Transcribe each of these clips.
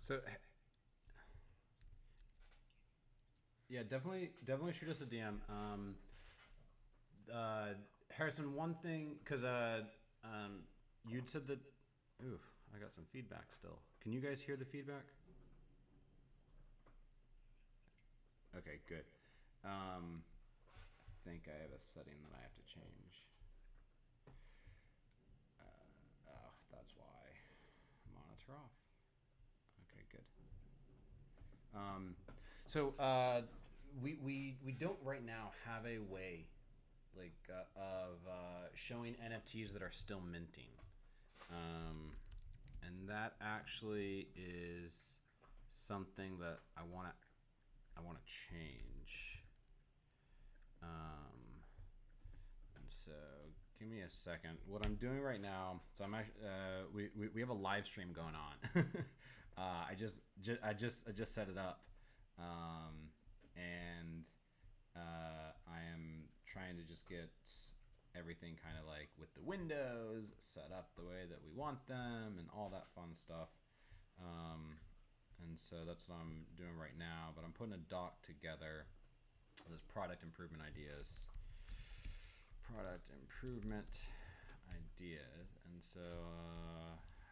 So yeah, definitely shoot us a DM. Harrison, one thing, because you'd said that. Ooh, I got some feedback still. Can you guys hear the feedback? Okay, good. I think I have a setting that I have to change. Oh, that's why. Monitor off. Okay, good. Um, so we don't right now have a way like of showing NFTs that are still minting, um, and that actually is something that I want to change. Um, and so give me a second. What I'm doing right now, so I'm actually we have a live stream going on. I just set it up, um, and I am trying to just get everything kind of like with the windows set up the way that we want them and all that fun stuff. Um, and so that's what I'm doing right now. But I'm putting a doc together. Those product improvement ideas. Product improvement ideas. And so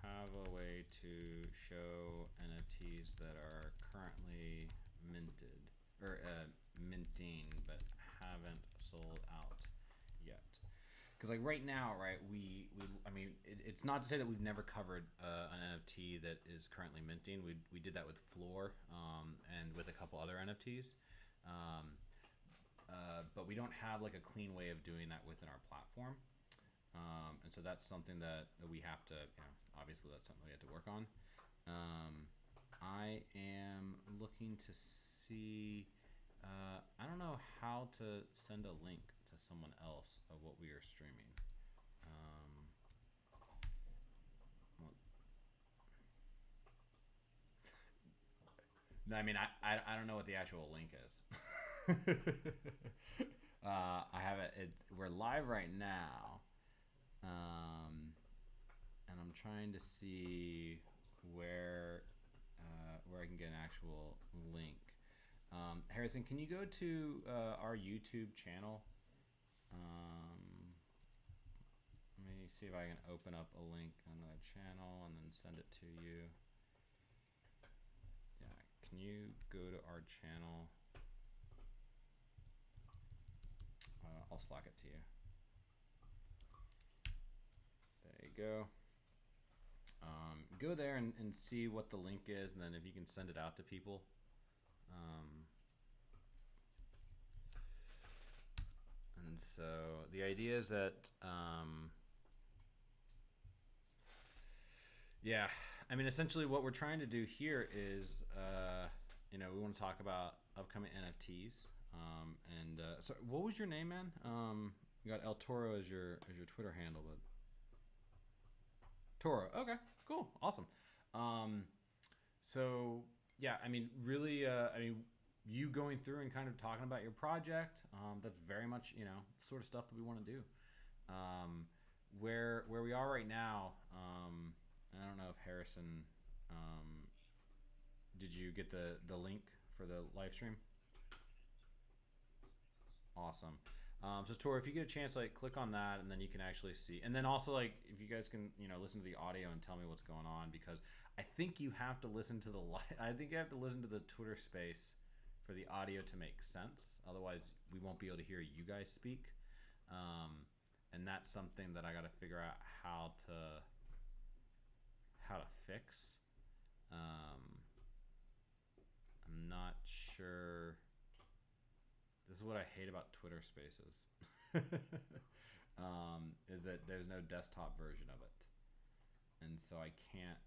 have a way to show NFTs that are currently minted or minting but haven't sold out yet. Because like right now, right, we I mean, it's not to say that we've never covered an NFT that is currently minting. We did that with Floor, and with a couple other NFTs, um, but we don't have like a clean way of doing that within our platform. And so that's something that we have to, obviously that's something we have to work on. I am looking to see. I don't know how to send a link to someone else of what we are streaming. Um, well, no, I mean I don't know what the actual link is. I have it. We're live right now, and I'm trying to see where where I can get an actual link. Harrison, can you go to our YouTube channel? Um, Let me see if I can open up a link on the channel and then send it to you. Yeah, can you go to our channel? I'll Slack it to you. There you go. Go there and see what the link is, and then if you can send it out to people. And so the idea is that, yeah, I mean, essentially what we're trying to do here is, we want to talk about upcoming NFTs. So what was your name, man? You got El Toro as your Twitter handle, but Toro. Okay, cool, awesome. So yeah, I mean, really, you going through and kind of talking about your project, that's very much sort of stuff that we want to do. Where we are right now, I don't know if Harrison, did you get the link for the live stream? Awesome. So Tor, if you get a chance, like click on that, and then you can actually see. And then also, like, if you guys can, listen to the audio and tell me what's going on, because I think you have to listen to I think you have to listen to the Twitter Space for the audio to make sense. Otherwise, we won't be able to hear you guys speak. And that's something that I got to figure out how to fix. I'm not sure. This is what I hate about Twitter Spaces, is that there's no desktop version of it, and so I can't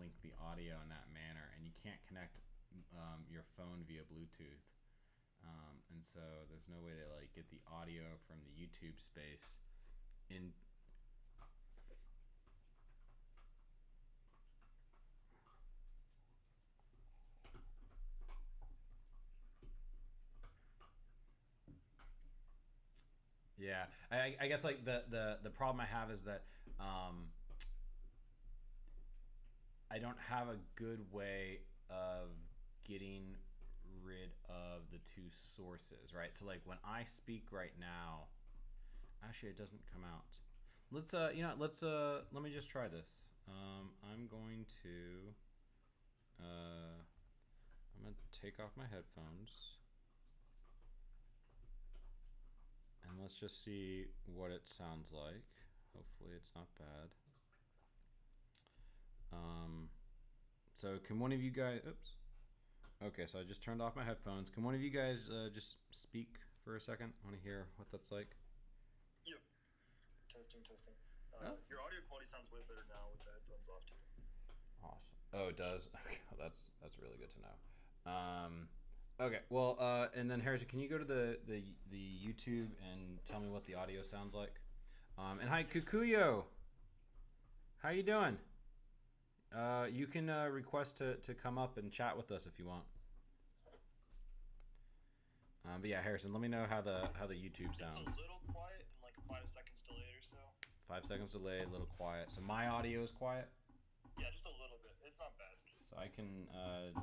link the audio in that manner, and you can't connect your phone via Bluetooth, and so there's no way to like get the audio from the YouTube space in. Yeah, I guess like the problem I have is that, I don't have a good way of getting rid of the two sources, right? So like when I speak right now, actually it doesn't come out. Let's let me just try this. I'm going to I'm gonna take off my headphones and let's just see what it sounds like. Hopefully it's not bad. So can one of you guys? Oops. Okay, so I just turned off my headphones. Can one of you guys just speak for a second? I want to hear what that's like. Yep. Testing, testing. Oh. Your audio quality sounds way better now with the headphones off too. Awesome. Oh, it does. Okay, that's really good to know. Okay, well, and then Harrison, can you go to the YouTube and tell me what the audio sounds like? And hi, Kukuyo. How you doing? You can request to come up and chat with us if you want. But yeah, Harrison, let me know how the YouTube sounds. It's a little quiet and like 5 seconds delayed or so. 5 seconds delayed, a little quiet. So my audio is quiet? Yeah, just a little bit. It's not bad. So I can,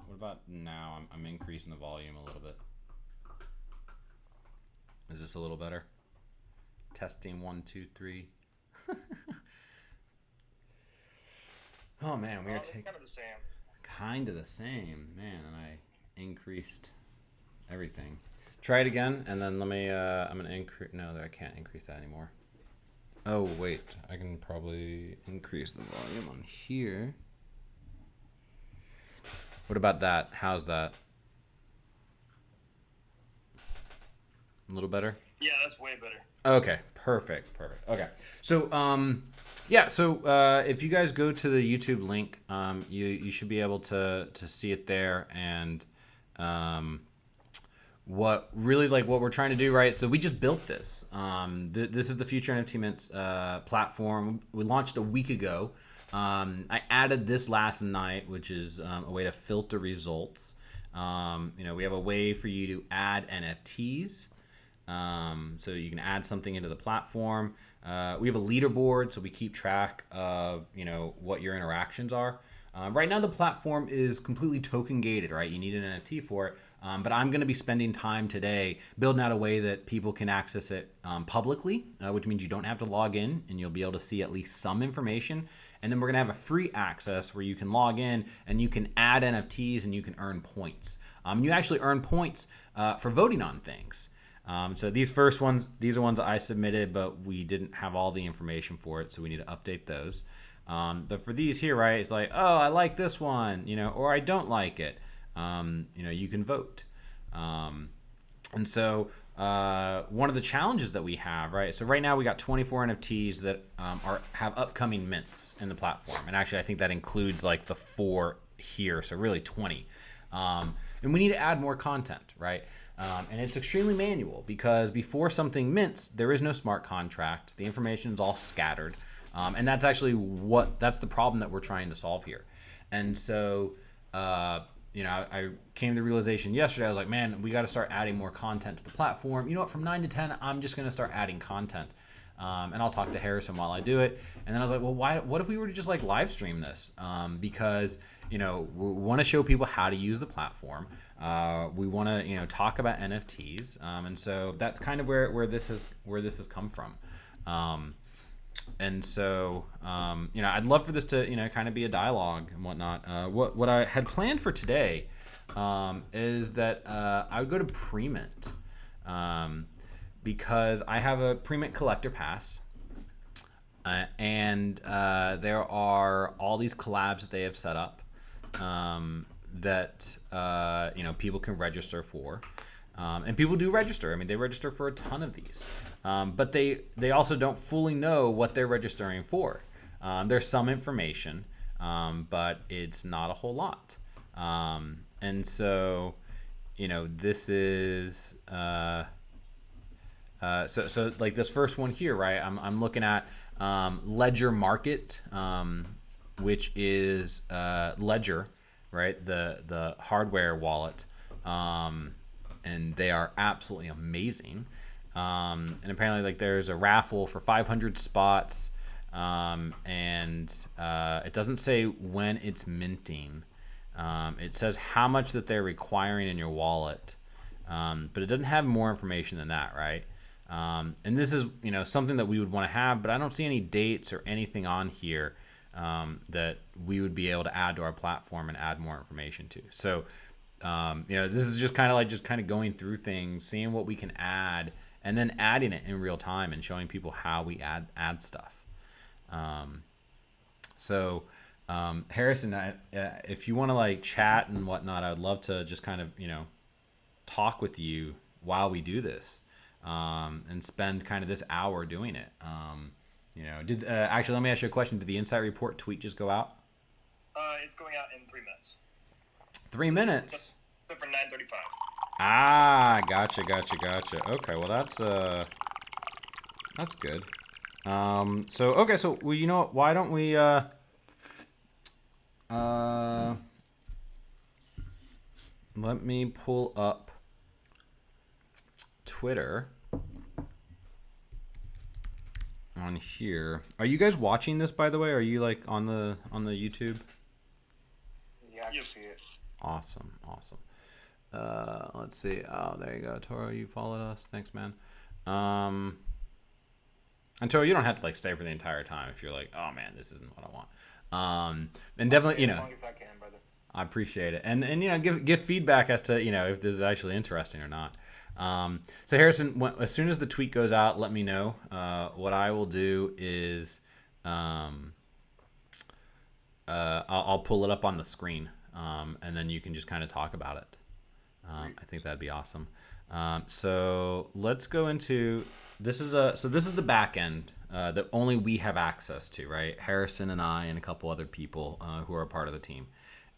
what about now? I'm increasing the volume a little bit. Is this a little better? Testing 1, 2, 3. Oh man, we are it's kind of the same. Kind of the same, man. And I increased everything. Try it again, and then let me. I'm gonna increase. No, I can't increase that anymore. Oh wait, I can probably increase the volume on here. What about that? How's that? A little better? Yeah, that's way better. Okay, perfect. Okay, so yeah, so if you guys go to the YouTube link, you should be able to see it there, and what we're trying to do, right? So we just built this. This is the Future NFT Mints platform. We launched a week ago. I added this last night, which is a way to filter results. We have a way for you to add NFTs. So you can add something into the platform. We have a leaderboard, so we keep track of what your interactions are. Right now the platform is completely token gated, right? You need an NFT for it. But I'm going to be spending time today building out a way that people can access it publicly, which means you don't have to log in and you'll be able to see at least some information. And then we're going to have a free access where you can log in and you can add NFTs and you can earn points. You actually earn points for voting on things. So these first ones, these are ones that I submitted, but we didn't have all the information for it, so we need to update those. But for these here, right, it's like, oh, I like this one, or I don't like it. You can vote. And so one of the challenges that we have, right, so right now we got 24 NFTs that have upcoming mints in the platform. And actually, I think that includes like the 4 here, so really 20. And we need to add more content, right? And it's extremely manual because before something mints, there is no smart contract. The information is all scattered. And that's actually that's the problem that we're trying to solve here. And so, I came to the realization yesterday. I was like, man, we got to start adding more content to the platform. You know what? From 9 to 10, I'm just going to start adding content. And I'll talk to Harrison while I do it. And then I was like, well, what if we were to just like live stream this? Because, we want to show people how to use the platform. We want to, talk about NFTs. And so that's kind of where this has come from. And so, I'd love for this to, kind of be a dialogue and whatnot. What I had planned for today is that I would go to Premint because I have a Premint collector pass. And there are all these collabs that they have set up that, people can register for. And people do register. I mean, they register for a ton of these. But they also don't fully know what they're registering for. There's some information, but it's not a whole lot. And so, this is... So like this first one here, right? I'm looking at Ledger Market, which is Ledger, right? The hardware wallet. And they are absolutely amazing. And apparently, like, there's a raffle for 500 spots. and it doesn't say when it's minting. It says how much that they're requiring in your wallet, but it doesn't have more information than that, right? And this is, something that we would want to have, but I don't see any dates or anything on here that we would be able to add to our platform and add more information to. So, this is just kind of going through things, seeing what we can add, and then adding it in real time and showing people how we add stuff. Harrison, if you want to chat and whatnot, I would love to just kind of, talk with you while we do this, and spend kind of this hour doing it. Actually, let me ask you a question. Did the Insight Report tweet just go out? It's going out in 3 minutes. 3 minutes? Except for 9:35. Ah, gotcha. Okay, well that's good. So well, you know what? Why don't we let me pull up Twitter on here. Are you guys watching this, by the way? Are you on the YouTube? Yeah, I can see it. Awesome. Let's see. Oh, there you go, Toro. You followed us. Thanks, man. And Toro, you don't have to stay for the entire time if you're like, oh man, this isn't what I want. And definitely, As long as I can, brother. I appreciate it, and give feedback as to if this is actually interesting or not. So Harrison, as soon as the tweet goes out, let me know. What I will do is I'll pull it up on the screen, and then you can just kind of talk about it. I think that'd be awesome. So let's go into this is the back end that only we have access to, right? Harrison and I and a couple other people who are a part of the team.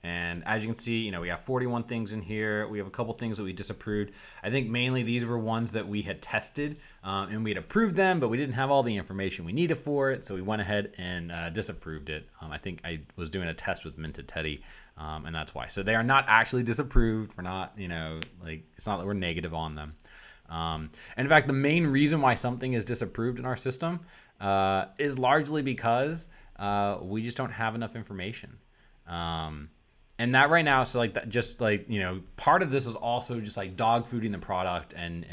And as you can see, we have 41 things in here. We have a couple things that we disapproved. I think mainly these were ones that we had tested and we had approved them, but we didn't have all the information we needed for it. So we went ahead and disapproved it. I think I was doing a test with Minted Teddy, and that's why. So they are not actually disapproved. We're not, it's not that we're negative on them. And in fact, the main reason why something is disapproved in our system is largely because we just don't have enough information. And that right now, so part of this is also just dog fooding the product and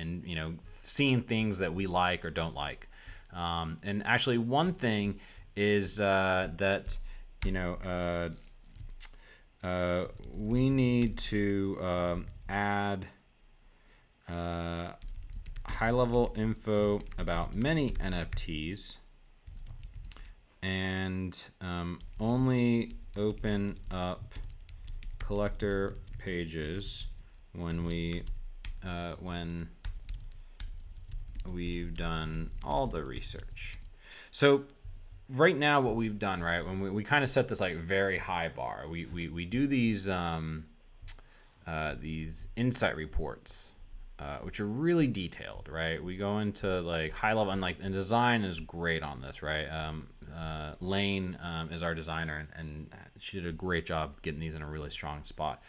seeing things that we like or don't like. And actually one thing is that we need to add high-level info about many NFTs and only open up collector pages when we've done all the research. So right now what we've done, right, when we kind of set this very high bar, we do these insight reports, which are really detailed, right? We go into high level, and design is great on this, right? Lane is our designer, and she did a great job getting these in a really strong spot.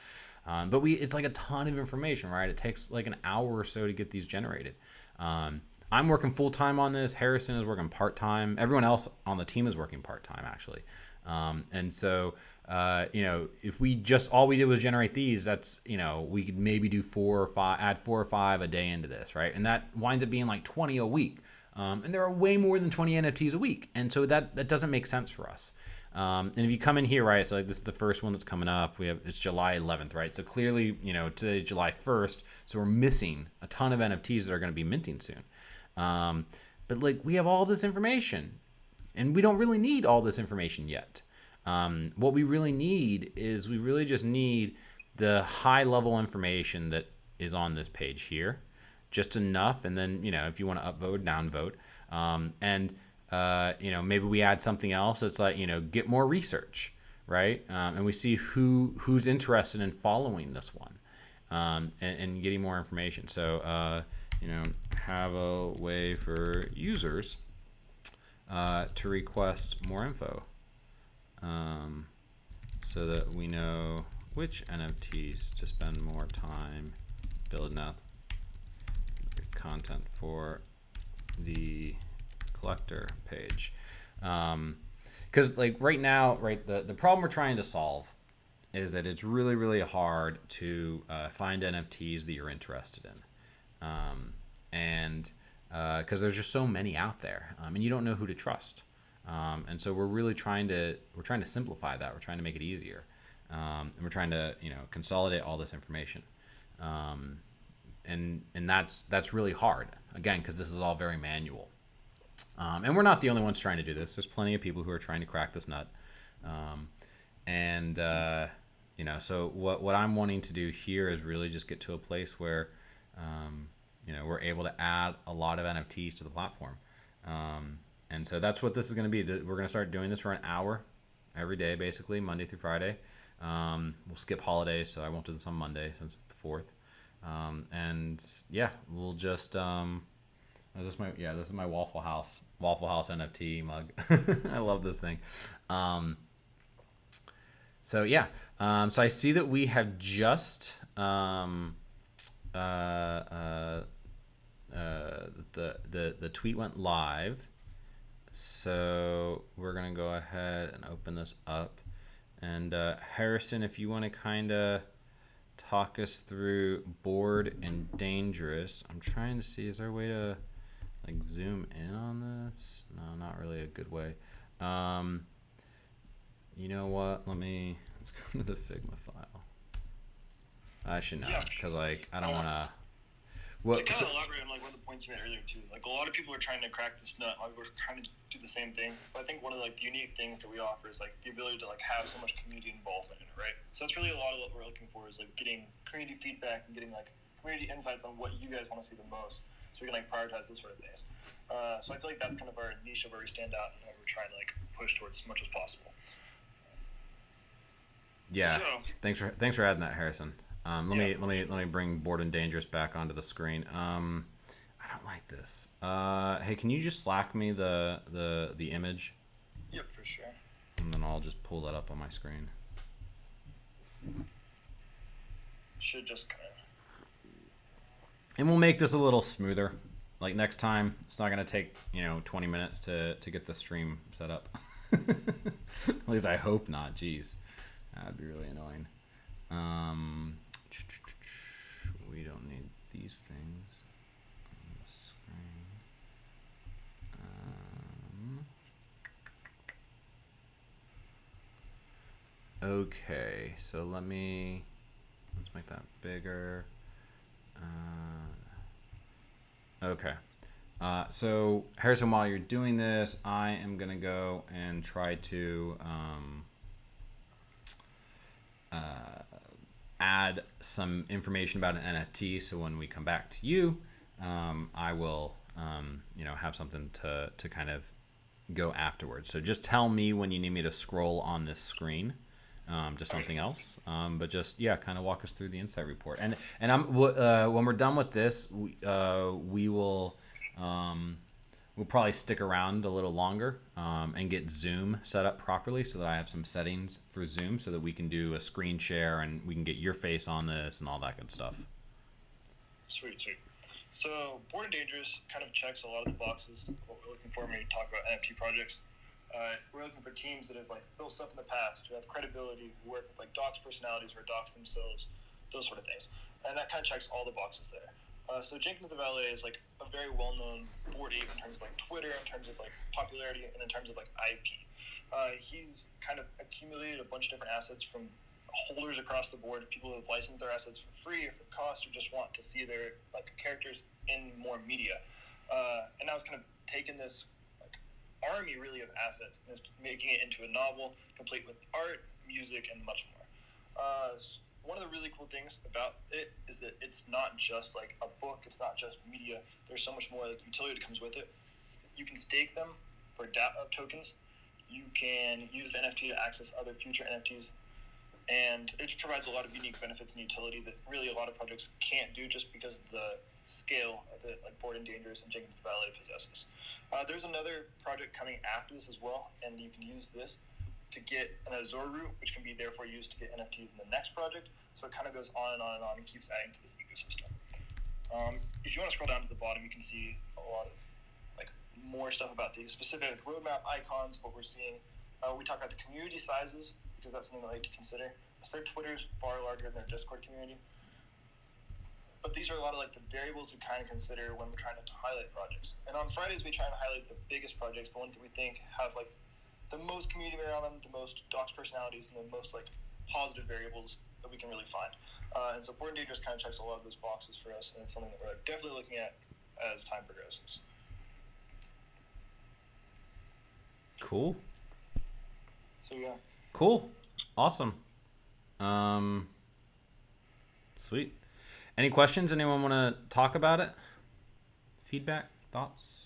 But it's a ton of information, right? It takes an hour or so to get these generated. I'm working full time on this. Harrison is working part time. Everyone else on the team is working part time, actually. And so, if we just all we did was generate these, that's we could maybe do 4 or 5, add 4 or 5 a day into this, right? And that winds up being 20 a week. And there are way more than 20 NFTs a week, and so that doesn't make sense for us. And if you come in here, right, so this is the first one that's coming up. It's July 11th, right? So clearly, today's July 1st, so we're missing a ton of NFTs that are going to be minting soon. But we have all this information, and we don't really need all this information yet. What we really need is we really just need the high level information that is on this page here, just enough. And then, if you want to upvote, downvote, maybe we add something else that's get more research, right? And we see who's interested in following this one, and getting more information. So, have a way for users to request more info, so that we know which NFTs to spend more time building up content for the collector page. Because like right now, right, the problem we're trying to solve is that it's really, really hard to find NFTs that you're interested in. And because there's just so many out there, and you don't know who to trust. And so we're really trying to simplify that. We're trying to make it easier, and we're trying to consolidate all this information. And that's really hard, again, because this is all very manual. And we're not the only ones trying to do this. There's plenty of people who are trying to crack this nut. And so what I'm wanting to do here is really just get to a place where we're able to add a lot of NFTs to the platform. And so that's what this is going to be. We're going to start doing this for an hour every day, basically, Monday through Friday. We'll skip holidays, so I won't do this on Monday since it's the 4th. And yeah, we'll just this is my Waffle House NFT mug. I love this thing. So yeah, so I see that we have just the tweet went live. So we're gonna go ahead and open this up. And Harrison, if you want to kind of talk us through Bored and Dangerous. I'm trying to see, is there a way to like zoom in on this? No, not really a good way. You know what? Let's go to the Figma file. I should know, because like I don't want to. Well, kind of elaborate on like one of the points you made earlier too. Like a lot of people are trying to crack this nut. Like we're trying to do the same thing. But I think one of like the unique things that we offer is like the ability to like have so much community involvement in it, right? So that's really a lot of what we're looking for is like getting community feedback and getting like community insights on what you guys want to see the most, so we can like prioritize those sort of things. So I feel like that's kind of our niche of where we stand out and what we're trying to like push towards as much as possible. Yeah. So, thanks for adding that, Harrison. Let me bring Bored and Dangerous back onto the screen. I don't like this. Hey, can you just Slack me the image? Yep, for sure. And then I'll just pull that up on my screen. Should just kind of. And we'll make this a little smoother. Like next time, it's not gonna take 20 minutes to get the stream set up. At least I hope not. Jeez, that'd be really annoying. We don't need these things on the screen. Okay, so let's make that bigger. Okay. So Harrison, while you're doing this, I am gonna go and try to add some information about an NFT. So when we come back to you, I will, have something to kind of go afterwards. So just tell me when you need me to scroll on this screen to something else. But just kind of walk us through the insight report. And when we're done with this, we will. We'll probably stick around a little longer and get Zoom set up properly so that I have some settings for Zoom so that we can do a screen share and we can get your face on this and all that good stuff. Sweet. So Bored and Dangerous kind of checks a lot of the boxes what we're looking for when we talk about NFT projects. We're looking for teams that have like built stuff in the past, who have credibility, who work with like docs personalities or docs themselves, those sort of things. And that kind of checks all the boxes there. So Jenkins the Valet is like a very well-known board ape in terms of like Twitter, in terms of like popularity, and in terms of like IP. He's kind of accumulated a bunch of different assets from holders across the board, people who have licensed their assets for free or for cost, or just want to see their like characters in more media. And now it's kind of taken this like army really of assets and is making it into a novel, complete with art, music, and much more. One of the really cool things about it is that it's not just like a book, it's not just media. There's so much more like utility that comes with it. You can stake them for tokens. You can use the NFT to access other future NFTs, and it provides a lot of unique benefits and utility that really a lot of projects can't do just because of the scale that like Bored and Dangerous and Jenkins the Valet possesses. There's another project coming after this as well, and you can use this to get an Azure root, which can be therefore used to get NFTs in the next project. So it kind of goes on and on and on and keeps adding to this ecosystem. If you want to scroll down to the bottom, you can see a lot of like more stuff about the specific roadmap icons, what we're seeing. We talk about the community sizes because that's something I like to consider. So their Twitter's far larger than their Discord community. But these are a lot of like the variables we kind of consider when we're trying to highlight projects. And on Fridays, we try to highlight the biggest projects, the ones that we think have like the most community around them, the most docs personalities, and the most like positive variables that we can really find. And so Board and Dangerous kind of checks a lot of those boxes for us, and it's something that we're definitely looking at as time progresses. Cool. So yeah. Cool. Awesome. Sweet. Any questions? Anyone want to talk about it? Feedback? Thoughts?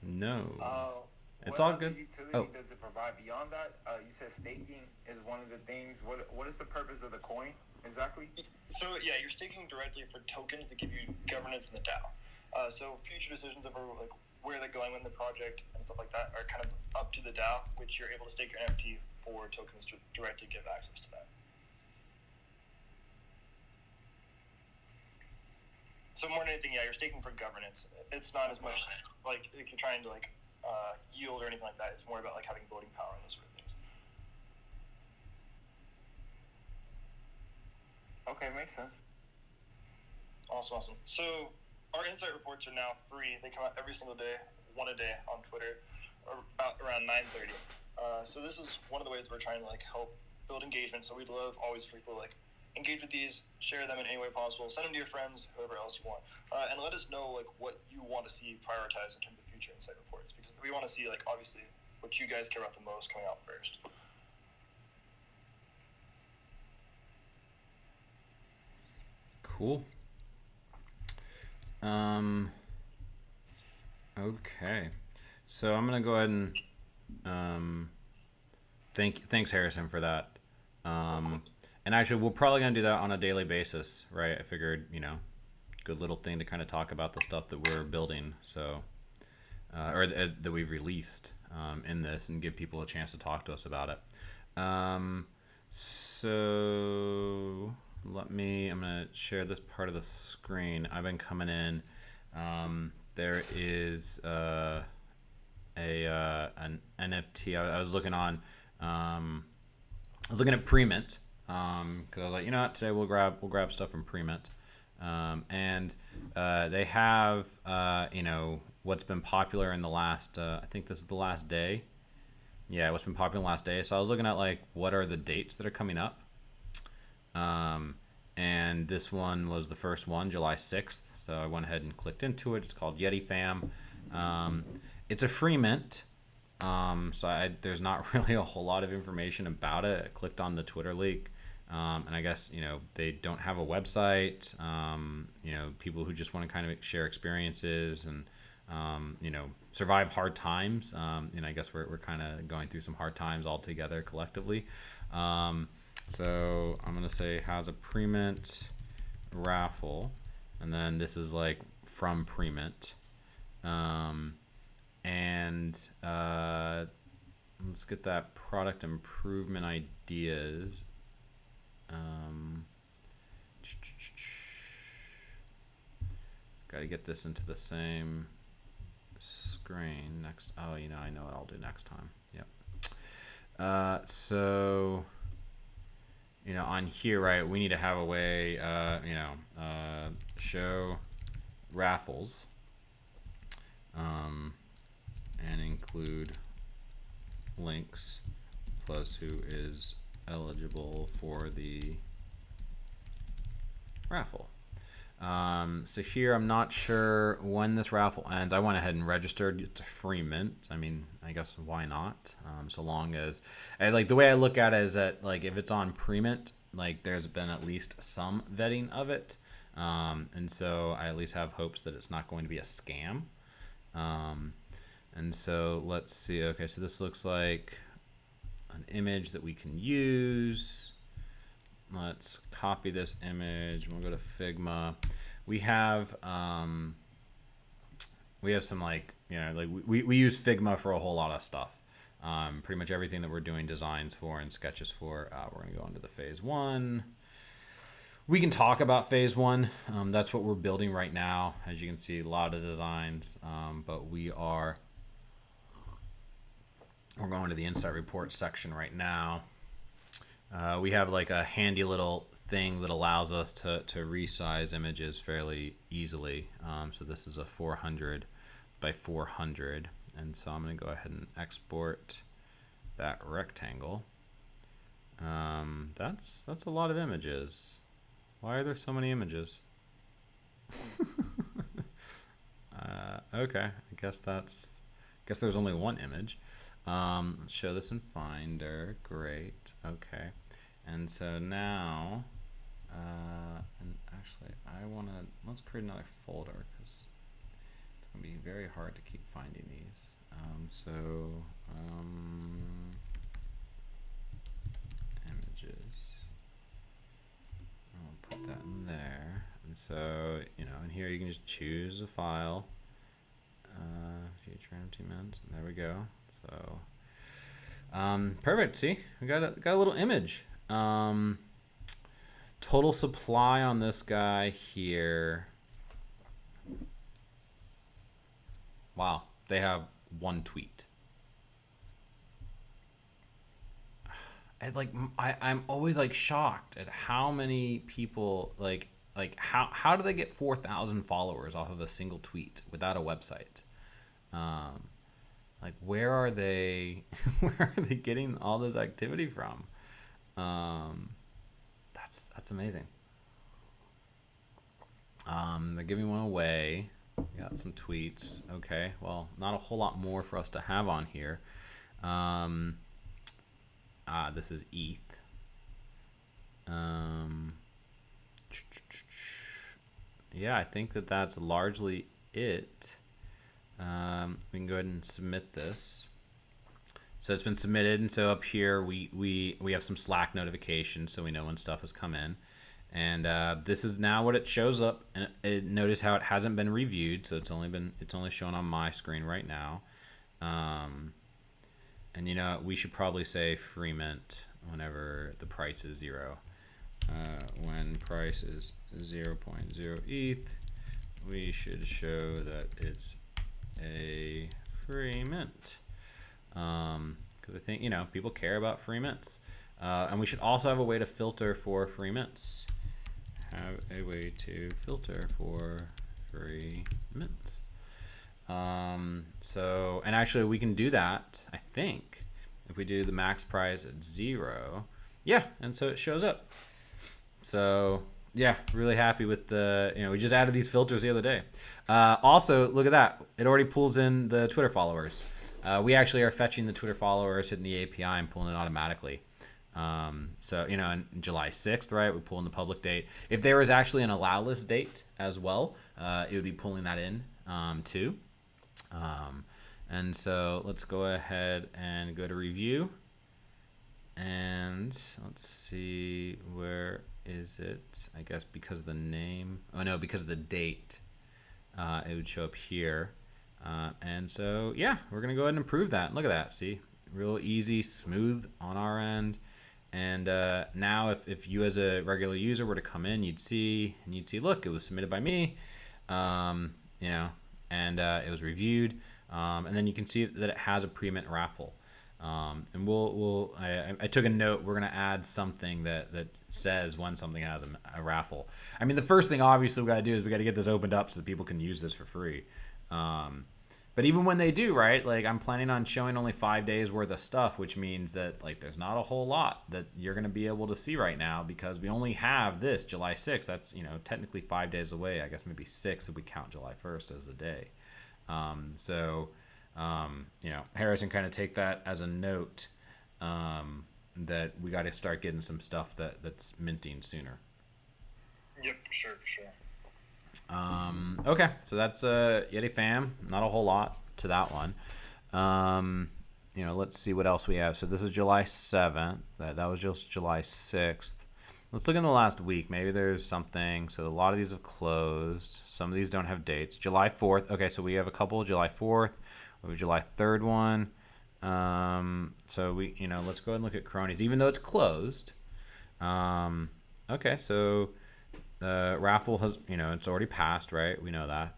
No. It's all good. Utility does it provide beyond that? You said staking is one of the things. What is the purpose of the coin exactly? So yeah, you're staking directly for tokens that give you governance in the DAO. So future decisions of like where they're going with the project and stuff like that are kind of up to the DAO, which you're able to stake your NFT for tokens to directly give access to that. So more than anything, yeah, you're staking for governance. It's not as much like if you're trying to like yield or anything like that. It's more about like having voting power and those sort of things. Okay, makes sense. Awesome. So our insight reports are now free. They come out every single day, one a day on Twitter, about around 9:30. So this is one of the ways that we're trying to like help build engagement. So we'd love always for people like engage with these, share them in any way possible, send them to your friends, whoever else you want, and let us know like what you want to see prioritized in terms of future insight reports, because we want to see like obviously what you guys care about the most coming out first. Cool. Okay. So I'm gonna go ahead and thanks Harrison for that. And actually, we're probably going to do that on a daily basis, right? I figured, good little thing to kind of talk about the stuff that we're building, so, or that we've released in this, and give people a chance to talk to us about it. So I'm going to share this part of the screen. I've been coming in. There is an NFT. I was looking on. I was looking at Premint. Because I was like, you know what, today we'll grab stuff from Premint, and they have what's been popular in the last I think this is the last day. Yeah, what's been popular in the last day. So I was looking at like what are the dates that are coming up, and this one was the first one, July 6th. So I went ahead and clicked into it. It's called Yeti Fam. It's a free mint. So there's not really a whole lot of information about it. I clicked on the Twitter link. And I guess, they don't have a website, people who just want to kind of share experiences and, survive hard times. I guess we're kind of going through some hard times all together collectively. So I'm going to say has a Premint raffle. And then this is like from Premint. And let's get that product improvement ideas. Got to get this into the same screen next. Oh, I know what I'll do next time. Yep. So, on here, right, we need to have a way, show raffles, and include links plus who is eligible for the raffle. So here I'm not sure when this raffle ends. I went ahead and registered. It's a free mint. I mean, I guess why not? So long as the way I look at it is that like if it's on Premint, like there's been at least some vetting of it, and so I at least have hopes that it's not going to be a scam. And so let's see. Okay, so this looks like an image that we can use. Let's copy this image. We'll go to Figma. We have some we use Figma for a whole lot of stuff. Pretty much everything that we're doing designs for and sketches for. We're gonna go into the phase one We can talk about phase one. That's what we're building right now. As you can see, a lot of designs, but we're going to the insight report section right now. We have like a handy little thing that allows us to resize images fairly easily. So this is a 400 by 400, and so I'm going to go ahead and export that rectangle. That's a lot of images. Why are there so many images? Okay, I guess there's only one image. Let's show this in Finder. Great. Okay, and so now, and actually, let's create another folder because it's gonna be very hard to keep finding these. Images. I'll put that in there, and so in here you can just choose a file. Future NFT Mints, and there we go. So, perfect. See, we got a little image. Total supply on this guy here. Wow, they have one tweet. I'm always like shocked at how many people like how do they get 4,000 followers off of a single tweet without a website? Like where are they getting all this activity from? That's amazing. They're giving one away. Got some tweets. Okay, well, not a whole lot more for us to have on here. This is ETH. Yeah, I think that's largely it. We can go ahead and submit this. So it's been submitted, and so up here we have some Slack notifications, so we know when stuff has come in. And this is now what it shows up. And notice how it hasn't been reviewed, so it's only shown on my screen right now. And we should probably say free mint whenever the price is 0. When price is 0.0 ETH, we should show that it's a free mint. Because I think people care about free mints, and we should also have a way to filter for free mints. Have a way to filter for free mints. So, and actually we can do that, I think, if we do the max price at 0. Yeah, and so it shows up. So yeah, really happy with we just added these filters the other day. Also, look at that. It already pulls in the Twitter followers. We actually are fetching the Twitter followers, hitting the API and pulling it automatically. So, in July 6th, right, we pull in the public date. If there was actually an allow list date as well, it would be pulling that in too. And so let's go ahead and go to review. And let's see, where is it? I guess because of the name. Oh, no, because of the date, it would show up here. And so, yeah, we're going to go ahead and improve that. Look at that. See, real easy, smooth on our end. And now if you as a regular user were to come in, you'd see, look, it was submitted by me, and it was reviewed. And then you can see that it has a pre-mint raffle. And I took a note. We're going to add something that says when something has a raffle. I mean, the first thing obviously we got to do is we got to get this opened up so that people can use this for free. But even when they do, right, like I'm planning on showing only 5 days worth of stuff, which means that like there's not a whole lot that you're going to be able to see right now because we only have this July 6th. That's, technically 5 days away. I guess maybe 6 if we count July 1st as a day. Harrison kind of take that as a note that we got to start getting some stuff that's minting sooner. Yep, for sure. Okay, so that's Yeti fam. Not a whole lot to that one. Let's see what else we have. So this is July 7th. That was just July 6th. Let's look in the last week. Maybe there's something. So a lot of these have closed. Some of these don't have dates. July 4th. Okay, so we have a couple. July 4th. We have July 3rd one. So we, let's go ahead and look at Cronies, even though it's closed. Okay, so raffle has, it's already passed, right? We know that.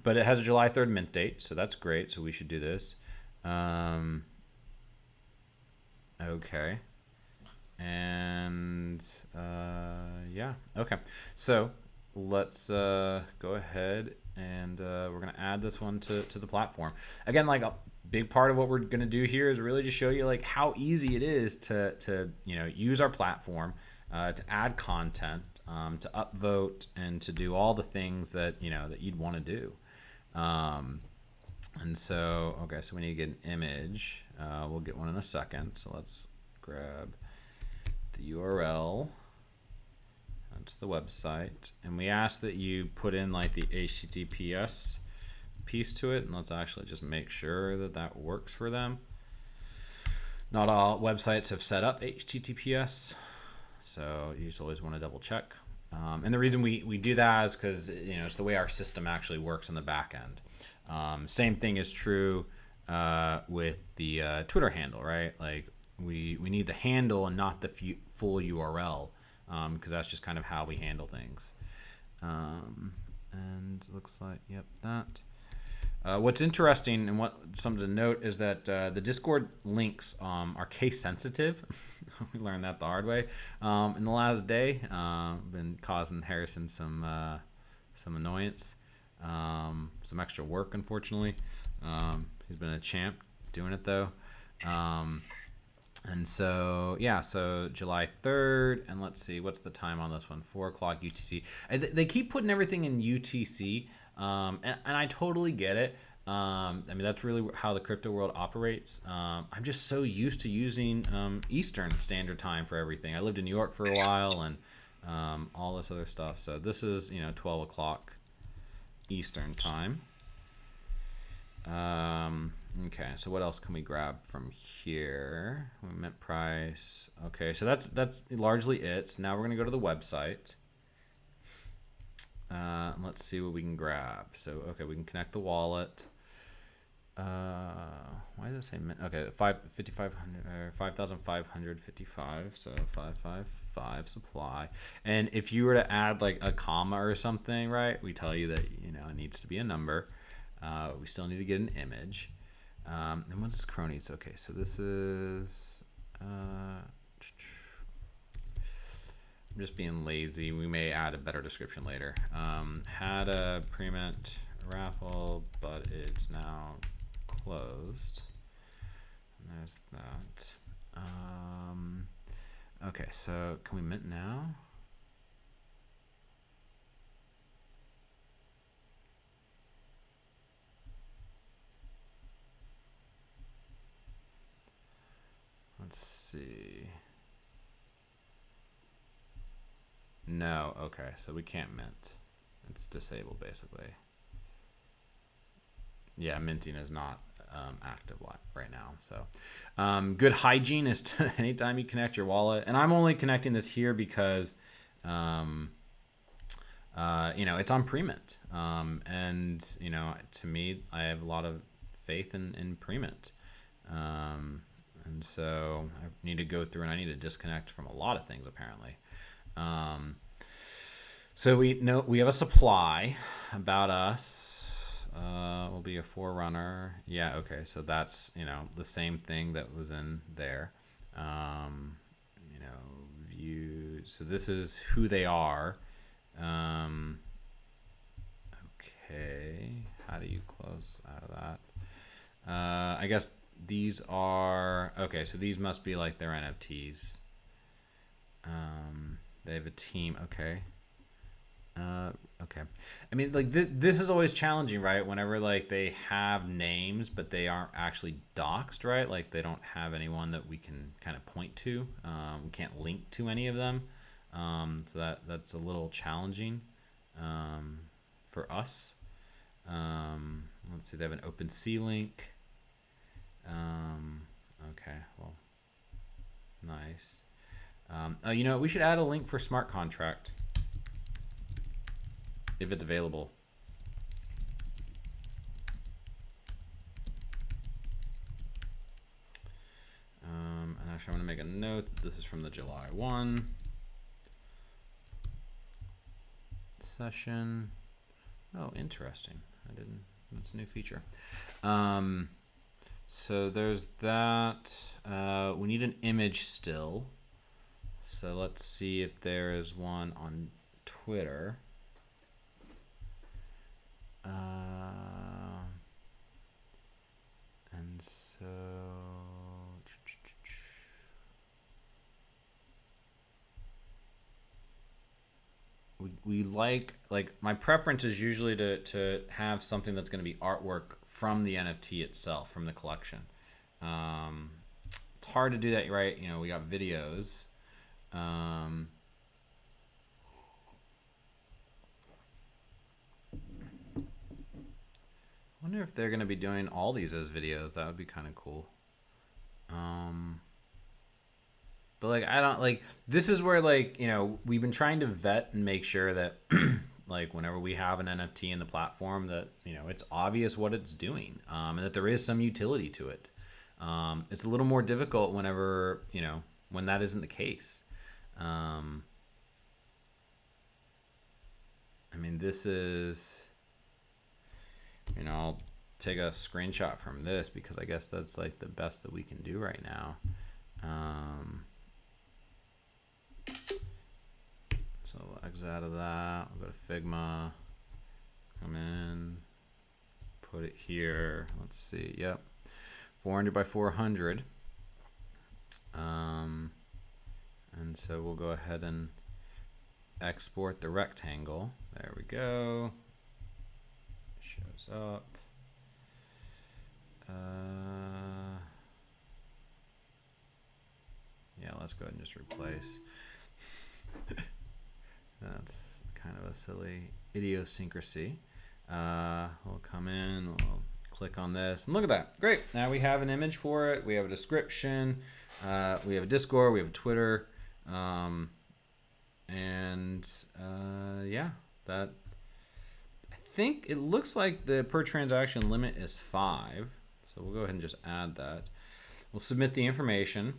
But it has a July 3rd mint date, so that's great. So we should do this. Okay. And yeah, okay. So let's go ahead and we're gonna add this one to the platform. Again, like a big part of what we're gonna do here is really just show you like how easy it is to use our platform, to add content, to upvote, and to do all the things that that you'd want to do. And so, okay, so we need to get an image. We'll get one in a second. So let's grab the URL. That's the website. And we ask that you put in like the HTTPS piece to it. And let's actually just make sure that that works for them. Not all websites have set up HTTPS. So you just always want to double check. And the reason we do that is because it's the way our system actually works in the back end. Same thing is true with the Twitter handle, right? Like we need the handle and not the full URL, because that's just kind of how we handle things. And looks like, yep, that. What's interesting and something to note is that the Discord links are case sensitive. We learned that the hard way in the last day. Been causing Harrison some annoyance, some extra work, unfortunately. He's been a champ doing it though. And so yeah, so July 3rd, and let's see, what's the time on this one? 4 o'clock UTC. They keep putting everything in UTC, and I totally get it. I mean, that's really how the crypto world operates. I'm just so used to using Eastern Standard Time for everything. I lived in New York for a while, and all this other stuff. So this is 12 o'clock Eastern Time. Okay, so what else can we grab from here? Mint price. Okay, so that's largely it. So now we're gonna go to the website. Let's see what we can grab. So okay, we can connect the wallet. Why does it say mint? Okay, 5,500 or 5,555. So 555 supply. And if you were to add like a comma or something, right? We tell you that it needs to be a number. We still need to get an image. And what is cronies? Okay, so this is I'm just being lazy. We may add a better description later. Had a pre-mint raffle, but it's now closed. And there's that. Okay, so can we mint now? Let's see. No, okay, so we can't mint. It's disabled basically. Yeah, minting is not active right now. So good hygiene is to anytime you connect your wallet. And I'm only connecting this here because it's on pre-mint. And to me, I have a lot of faith in pre-mint. And so I need to go through and I need to disconnect from a lot of things apparently. So we have a supply about us. Will be a forerunner. Yeah, okay. So that's, the same thing that was in there. View. So this is who they are. Okay. How do you close out of that? I guess these are, okay, so these must be like their NFTs. They have a team. Okay. Okay. I mean, like this is always challenging, right? Whenever like they have names, but they aren't actually doxed, right? Like they don't have anyone that we can kind of point to. We can't link to any of them. So that's a little challenging for us. Let's see. They have an OpenSea link. Okay. Well, nice. We should add a link for smart contract. If it's available. And actually I'm going to make a note that this is from the July 1. session. Oh, interesting. That's a new feature. So there's that. We need an image still. So let's see if there is one on Twitter. And so we like my preference is usually to have something that's going to be artwork from the NFT itself, from the collection. It's hard to do that, right? You know, we got videos. I wonder if they're going to be doing all these as videos. That would be kind of cool. But like, I don't like, this is where like, you know, we've been trying to vet and make sure that like whenever we have an NFT in the platform that, you know, it's obvious what it's doing, and that there is some utility to it. It's a little more difficult whenever, you know, when that isn't the case. I mean, this is, you know, I'll take a screenshot from this because I guess that's like the best that we can do right now. So we'll exit out of that. We'll go to Figma, come in, put it here. Let's see. Yep. 400 by 400. And so we'll go ahead and export the rectangle. There we go. Shows up. Yeah, let's go ahead and just replace. That's kind of a silly idiosyncrasy. We'll come in, we'll click on this, and look at that. Great. Now we have an image for it. We have a description. We have a Discord. We have a Twitter. Yeah, that. I think it looks like the per transaction limit is 5. So we'll go ahead and just add that. We'll submit the information.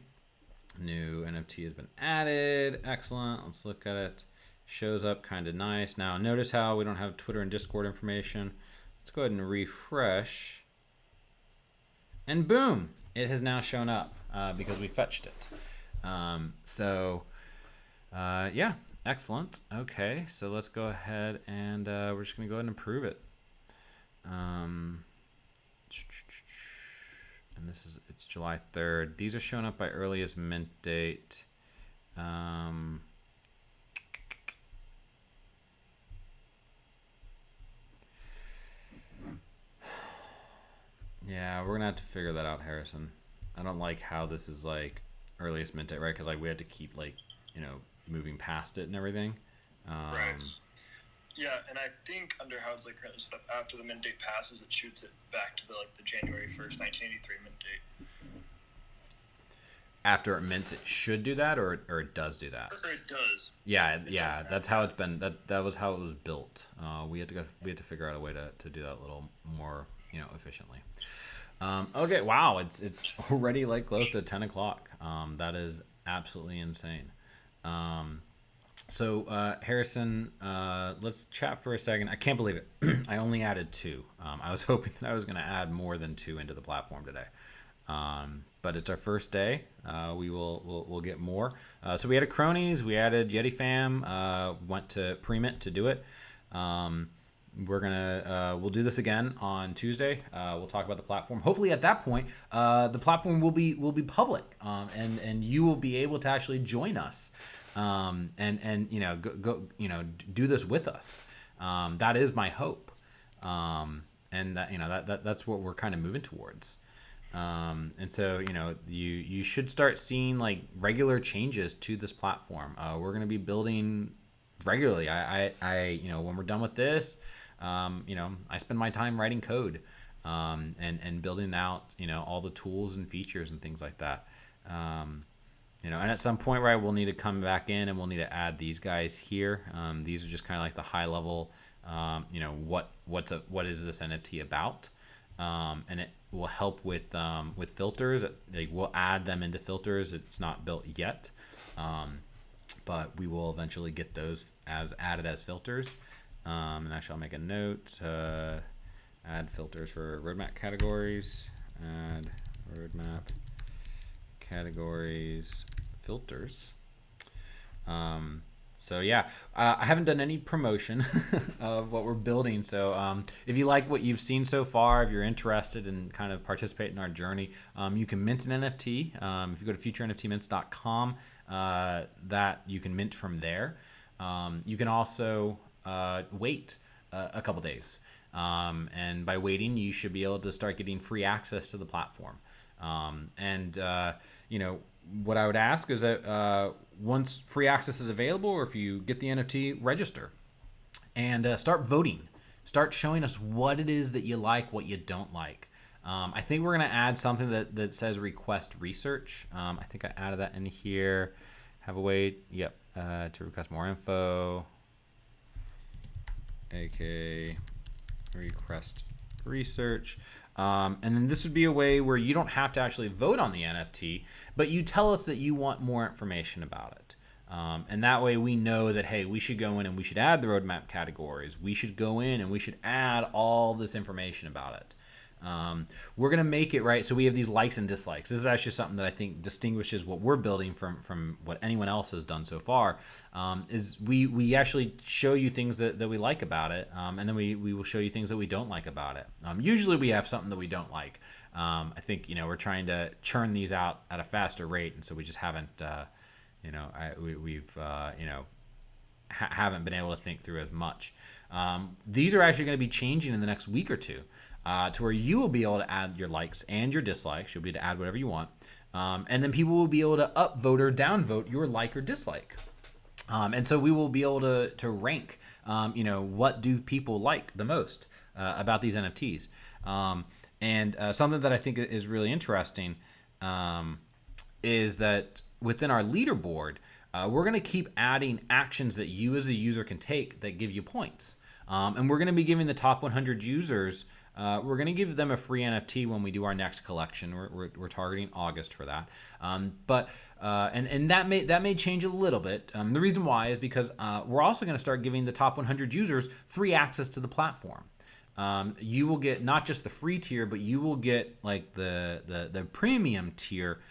New NFT has been added. Excellent. Let's look at it. Shows up kind of nice. Now notice how we don't have Twitter and Discord information. Let's go ahead and refresh. And boom, it has now shown up because we fetched it. Yeah, excellent. Okay, so let's go ahead and we're just gonna go ahead and approve it. And it's July 3rd. These are showing up by earliest mint date. Yeah, we're gonna have to figure that out, Harrison. I don't like how this is like earliest mint date, right? Because like we had to keep like, you know, moving past it and everything. Right. Yeah, and I think under how it's like currently set up, after the mint date passes, it shoots it back to the January 1st, 1983 mint date. After it mints, it should do that, or it does do that. Or it does. Yeah, that's how it's been. That was how it was built. We had to figure out a way to do that a little more, you know, efficiently. Okay, wow, it's already like close to 10 o'clock. That is absolutely insane. So Harrison, let's chat for a second. I can't believe it. I only added 2. I was hoping that I was going to add more than 2 into the platform today. But it's our first day. We'll get more. So we added cronies. We added Yeti Fam. Went to Premint to do it. We'll do this again on Tuesday. We'll talk about the platform. Hopefully at that point, the platform will be public, and you will be able to actually join us, and you know go you know do this with us. That is my hope, and that, you know, that's what we're kind of moving towards. And so, you know, you should start seeing like regular changes to this platform. We're going to be building regularly. I you know, when we're done with this, you know, I spend my time writing code, and building out, you know, all the tools and features and things like that. You know, and at some point, right, we'll need to come back in and we'll need to add these guys here. These are just kind of like the high level, you know, what is this NFT about? And it will help with filters. Like, we'll add them into filters. It's not built yet. but we will eventually get those as added as filters. And actually, I'll make a note. Add filters for roadmap categories. Add roadmap categories filters. So yeah, I haven't done any promotion of what we're building. So if you like what you've seen so far, if you're interested in kind of participate in our journey, you can mint an NFT. If you go to futurenftmints.com, that you can mint from there. You can also wait a couple days. And by waiting, you should be able to start getting free access to the platform. What I would ask is that once free access is available, or if you get the NFT, register and start voting. Start showing us what it is that you like, what you don't like. I think we're going to add something that says request research. I think I added that in here. Have a way, yep, to request more info. AK request research. And then this would be a way where you don't have to actually vote on the NFT, but you tell us that you want more information about it. And that way we know that, hey, we should go in and we should add the roadmap categories. We should go in and we should add all this information about it. We're going to make it right. So we have these likes and dislikes. This is actually something that I think distinguishes what we're building from what anyone else has done so far, is we actually show you things that we like about it. And then we will show you things that we don't like about it. Usually we have something that we don't like. I think, we're trying to churn these out at a faster rate. And so we just haven't, haven't been able to think through as much. These are actually going to be changing in the next week or two. To where you will be able to add your likes and your dislikes. You'll be able to add whatever you want. And then people will be able to upvote or downvote your like or dislike. And so we will be able to rank, what do people like the most about these NFTs. And something that I think is really interesting is that within our leaderboard, we're going to keep adding actions that you as a user can take that give you points. And we're going to be giving the top 100 users, we're going to give them a free NFT when we do our next collection. We're targeting August for that. But that may change a little bit. The reason why is because we're also going to start giving the top 100 users free access to the platform. You will get not just the free tier, but you will get like the premium tier,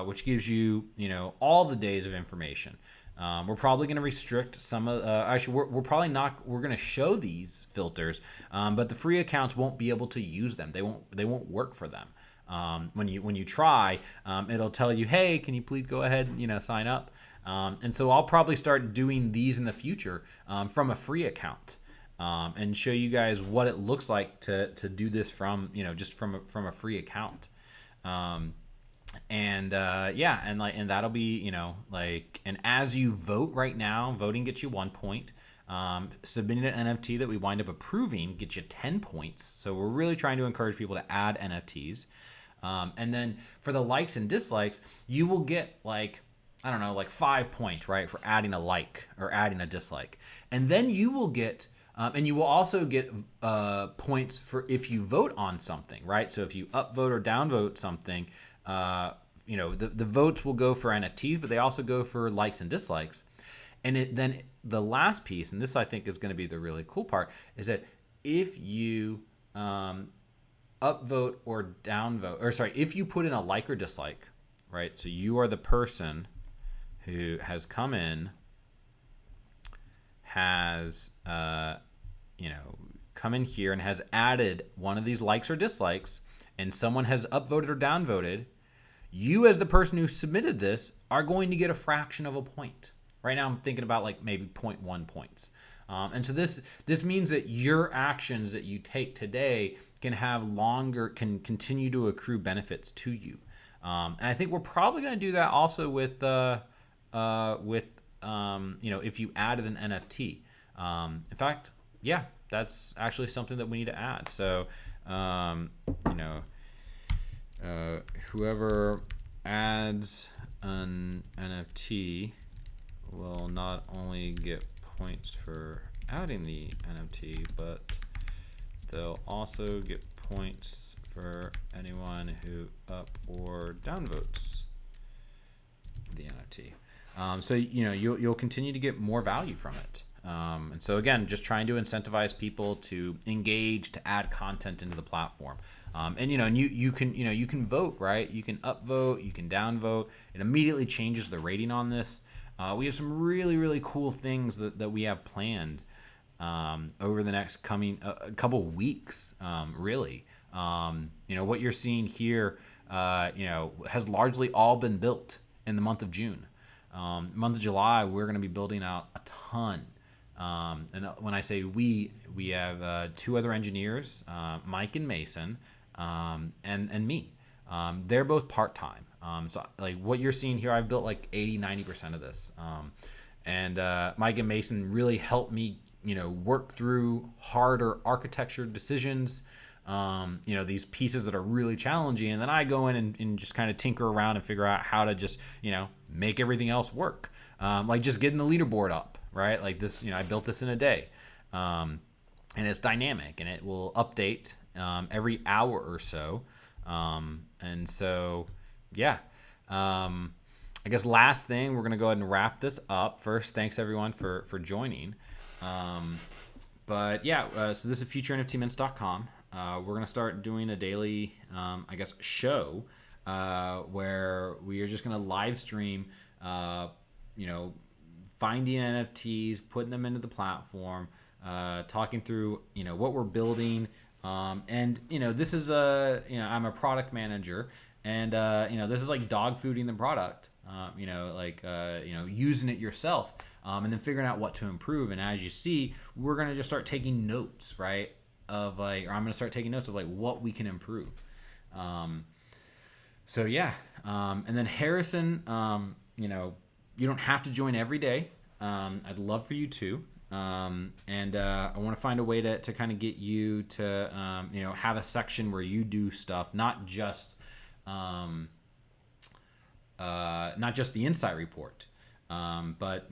which gives you all the days of information. We're probably going to restrict some of. Actually, we're probably not. We're going to show these filters, but the free accounts won't be able to use them. They won't work for them. When you try, it'll tell you, hey, can you please go ahead and sign up. And so I'll probably start doing these in the future from a free account, and show you guys what it looks like to do this from just from a free account. And that'll be and as you vote right now, voting gets you 1 point. Submitting an NFT that we wind up approving gets you 10 points. So we're really trying to encourage people to add NFTs. And then for the likes and dislikes, you will get 5 points, right, for adding a like or adding a dislike. And then you will get and you will also get points for if you vote on something, right? So if you upvote or downvote something, the votes will go for NFTs, but they also go for likes and dislikes. And then the last piece, and this I think is going to be the really cool part, is that if you upvote or downvote, or sorry, if you put in a like or dislike, right? So you are the person who has come in, has come in here and has added one of these likes or dislikes, and someone has upvoted or downvoted, you as the person who submitted this are going to get a fraction of a point. Right now I'm thinking about maybe 0.1 points. And so this means that your actions that you take today can continue to accrue benefits to you. And I think we're probably going to do that also with if you added an NFT. In fact, yeah, that's actually something that we need to add. So, whoever adds an NFT will not only get points for adding the NFT, but they'll also get points for anyone who up or downvotes the NFT. So you'll continue to get more value from it. And so again, just trying to incentivize people to engage, to add content into the platform. And you can vote, right? You can upvote, you can downvote. It immediately changes the rating on this. We have some really, really cool things that we have planned over the next coming couple weeks, really. What you're seeing here, has largely all been built in the month of June. Month of July, we're going to be building out a ton. And when I say we have 2 other engineers, Mike and Mason, and me. They're both part-time. So like what you're seeing here, I've built like 80-90% of this. And Mike and Mason really helped me, work through harder architecture decisions, these pieces that are really challenging. And then I go in and just kind of tinker around and figure out how to just, make everything else work. Like just getting the leaderboard up, right? Like this, I built this in a day. And it's dynamic and it will update every hour or so. And so, yeah. I guess last thing, we're going to go ahead and wrap this up. First, thanks everyone for joining. So this is futurenftmints.com. We're going to start doing a daily, show where we are just going to live stream, finding NFTs, putting them into the platform, talking through, what we're building. This is I'm a product manager, and this is like dog fooding the product, using it yourself, and then figuring out what to improve. And as you see, we're gonna just start taking notes, right? I'm gonna start taking notes of like what we can improve. And then Harrison, you don't have to join every day. I'd love for you to. I want to find a way to kind of get you to, have a section where you do stuff, not just the insight report, but,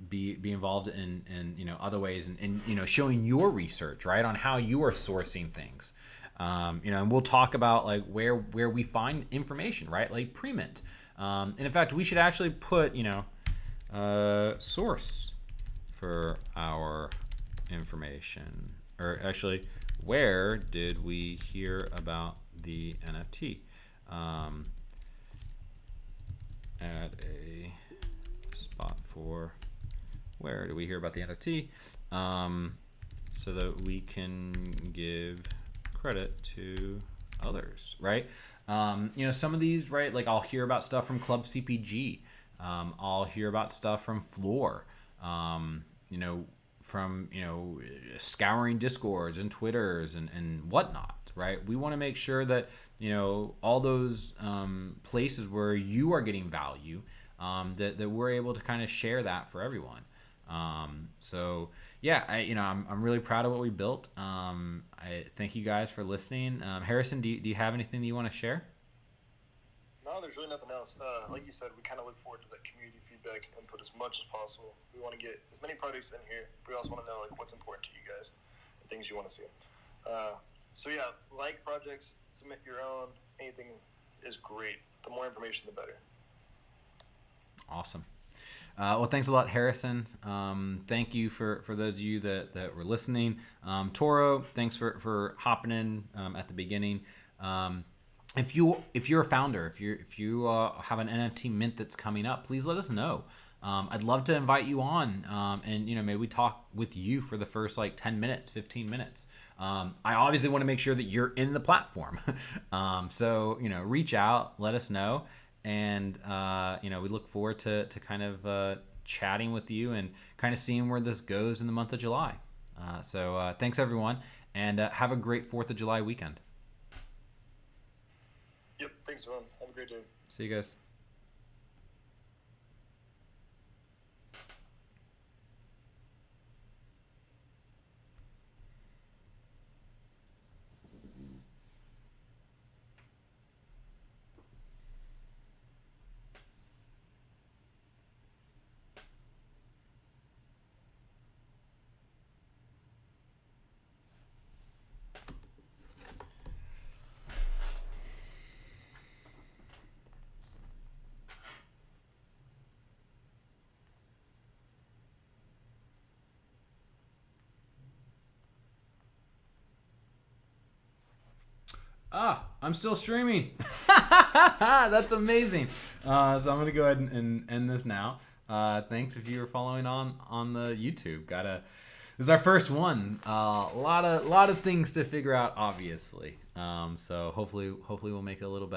be involved in other ways and showing your research, right, on how you are sourcing things. And we'll talk about like where we find information, right? Like pre-mint. And in fact, we should actually put, source for our information, or actually, where did we hear about the NFT? Add a spot for where do we hear about the NFT, so that we can give credit to others, right? Some of these, right? Like I'll hear about stuff from Club CPG. I'll hear about stuff from Floor. From scouring Discords and Twitters and whatnot, right? We want to make sure that all those places where you are getting value, that we're able to kind of share that for everyone. I'm really proud of what we built. I thank you guys for listening. Harrison, do you have anything that you want to share? No, there's really nothing else. Like you said, we kind of look forward to that community feedback input as much as possible. We want to get as many projects in here. We also want to know like what's important to you guys and things you want to see. Like projects, submit your own. Anything is great. The more information, the better. Awesome. Well, thanks a lot, Harrison. Thank you for those of you that were listening. Toro, thanks for hopping in at the beginning. If you're a founder, if you have an NFT mint that's coming up, please let us know. I'd love to invite you on, and maybe we talk with you for the first like 10 minutes, 15 minutes. I obviously want to make sure that you're in the platform. So reach out, let us know, and we look forward to kind of chatting with you and kind of seeing where this goes in the month of July. So thanks everyone, and have a great 4th of July weekend. Yep, thanks everyone. Have a great day. See you guys. I'm still streaming. That's amazing. So I'm gonna go ahead and end this now. Thanks if you were following on the YouTube. This is our first one. A lot of things to figure out, obviously. So hopefully we'll make it a little better.